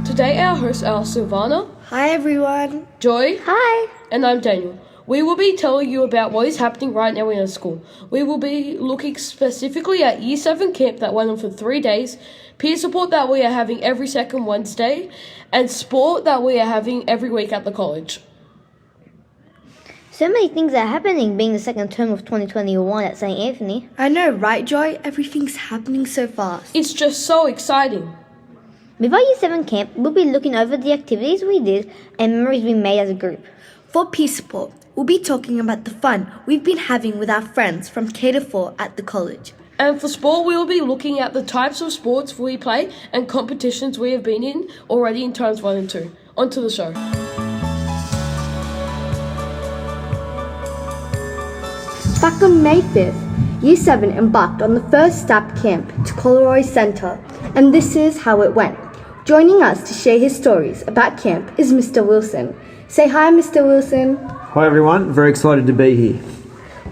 Today our hosts are Silvana, Hi everyone. Joy, Hi! and I'm Daniel. We will be telling you about what is happening right now in our school. We will be looking specifically at Year 7 camp that went on for 3 days, peer support that we are having every second Wednesday, and sport that we are having every week at the college. So many things are happening being the second term of 2021 at St. Anthony. I know, right, Joy? Everything's happening so fast. It's just so exciting. With our Year 7 camp, we'll be looking over the activities we did and memories we made as a group. For peer support, we'll be talking about the fun we've been having with our friends from K to 4 at the college. And for sport, we will be looking at the types of sports we play and competitions we have been in already in terms 1 and 2. On to the show. Back on May 5th, Year 7 embarked on the first STAP camp to Coleroy Centre, and this is how it went. Joining us to share his stories about camp is Mr. Wilson. Say hi, Mr. Wilson. Hi everyone, very excited to be here.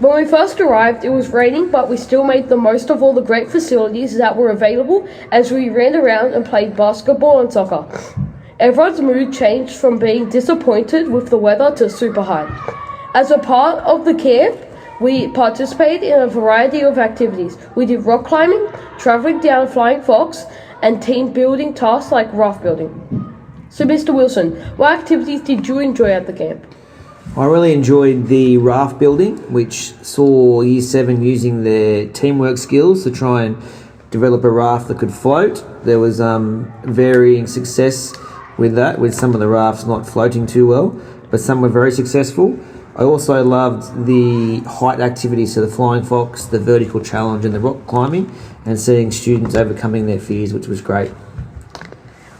When we first arrived, it was raining, but we still made the most of all the great facilities that were available as we ran around and played basketball and soccer. Everyone's mood changed from being disappointed with the weather to super high. As a part of the camp, we participated in a variety of activities. We did rock climbing, travelling down Flying Fox, and team building tasks like raft building. So Mr. Wilson, what activities did you enjoy at the camp? I really enjoyed the raft building, which saw Year 7 using their teamwork skills to try and develop a raft that could float. There was varying success with that, with some of the rafts not floating too well, but some were very successful. I also loved the height activities, so the Flying Fox, the vertical challenge and the rock climbing, and seeing students overcoming their fears, which was great.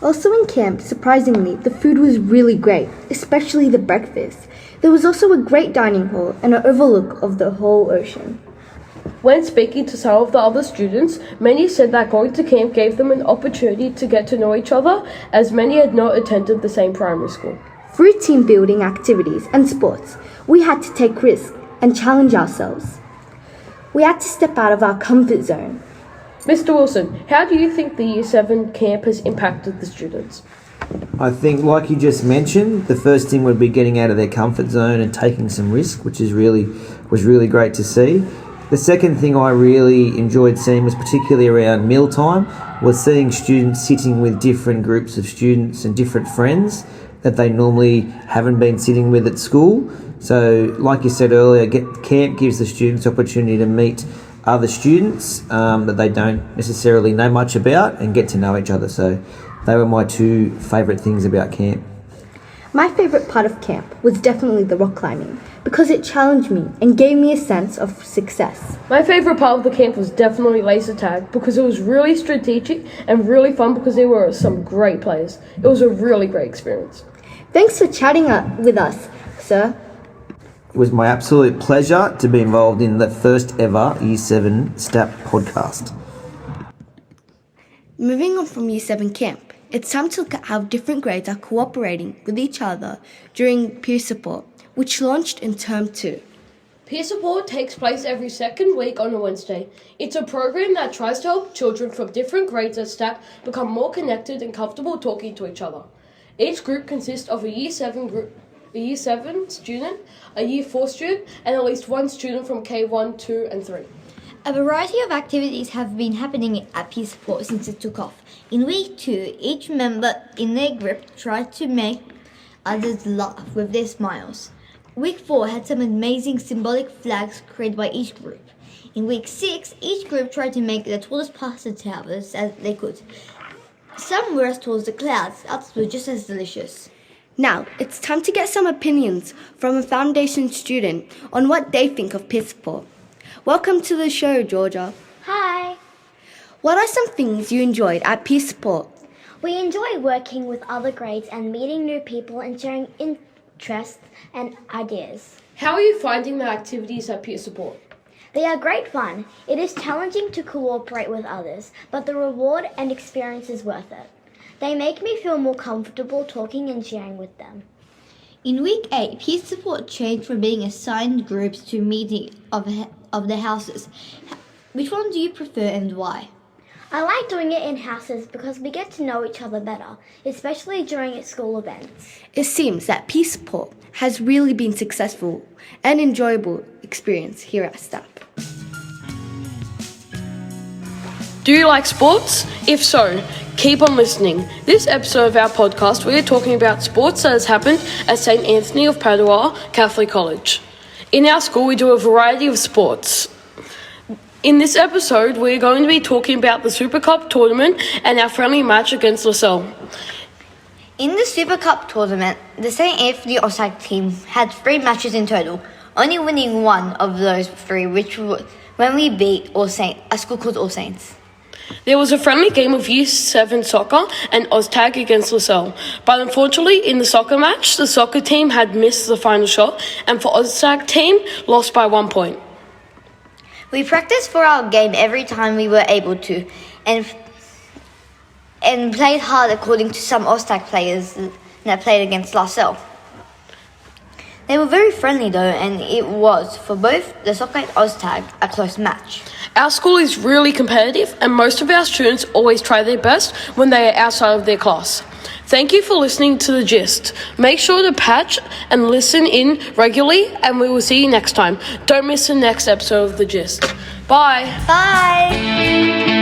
Also in camp, surprisingly, the food was really great, especially the breakfast. There was also a great dining hall and an overlook of the whole ocean. When speaking to some of the other students, many said that going to camp gave them an opportunity to get to know each other, as many had not attended the same primary school. Through team building activities and sports, we had to take risks and challenge ourselves. We had to step out of our comfort zone. Mr. Wilson, how do you think the Year 7 camp has impacted the students? I think, like you just mentioned, the first thing would be getting out of their comfort zone and taking some risk, which was really great to see. The second thing I really enjoyed seeing was particularly around mealtime, was seeing students sitting with different groups of students and different friends that they normally haven't been sitting with at school. So, like you said earlier, camp gives the students opportunity to meet other students that they don't necessarily know much about and get to know each other. So they were my two favourite things about camp. My favourite part of camp was definitely the rock climbing, because it challenged me and gave me a sense of success. My favourite part of the camp was definitely laser tag, because it was really strategic and really fun because there were some great players. It was a really great experience. Thanks for chatting with us, sir. It was my absolute pleasure to be involved in the first ever Year 7 STAP podcast. Moving on from Year 7 camp, it's time to look at how different grades are cooperating with each other during peer support, which launched in Term 2. Peer support takes place every second week on a Wednesday. It's a program that tries to help children from different grades at STAP become more connected and comfortable talking to each other. Each group consists of a Year 7 student, a Year 4 student, and at least one student from K1, 2 and 3. A variety of activities have been happening at peer support since it took off. In week 2, each member in their group tried to make others laugh with their smiles. Week 4 had some amazing symbolic flags created by each group. In week 6, each group tried to make the tallest pasta towers as they could. Some were as tall as the clouds, others were just as delicious. Now, it's time to get some opinions from a foundation student on what they think of peer support. Welcome to the show, Georgia. Hi! What are some things you enjoyed at peer support? We enjoy working with other grades and meeting new people and sharing interests and ideas. How are you finding the activities at peer support? They are great fun. It is challenging to cooperate with others, but the reward and experience is worth it. They make me feel more comfortable talking and sharing with them. In week 8, peer support changed from being assigned groups to meeting of the houses. Which one do you prefer and why? I like doing it in houses because we get to know each other better, especially during school events. It seems that peer support has really been successful and enjoyable experience here at STAP. Do you like sports? If so, keep on listening. This episode of our podcast, we are talking about sports that has happened at St. Anthony of Padua Catholic College. In our school, we do a variety of sports. In this episode, we're going to be talking about the Super Cup tournament and our friendly match against LaSalle. In the Super Cup tournament, the St. Anthony OSAG team had 3 matches in total, only winning one of those 3, which was when we beat a school called All Saints. There was a friendly game of Year 7 soccer and OzTag against LaSalle, but unfortunately in the soccer match, the soccer team had missed the final shot, and for OzTag team, lost by 1 point. We practiced for our game every time we were able to, and played hard according to some OzTag players that played against LaSalle. They were very friendly though, and it was, for both the soccer and OzTag, a close match. Our school is really competitive, and most of our students always try their best when they are outside of their class. Thank you for listening to The Gist. Make sure to patch and listen in regularly, and we will see you next time. Don't miss the next episode of The Gist. Bye. Bye!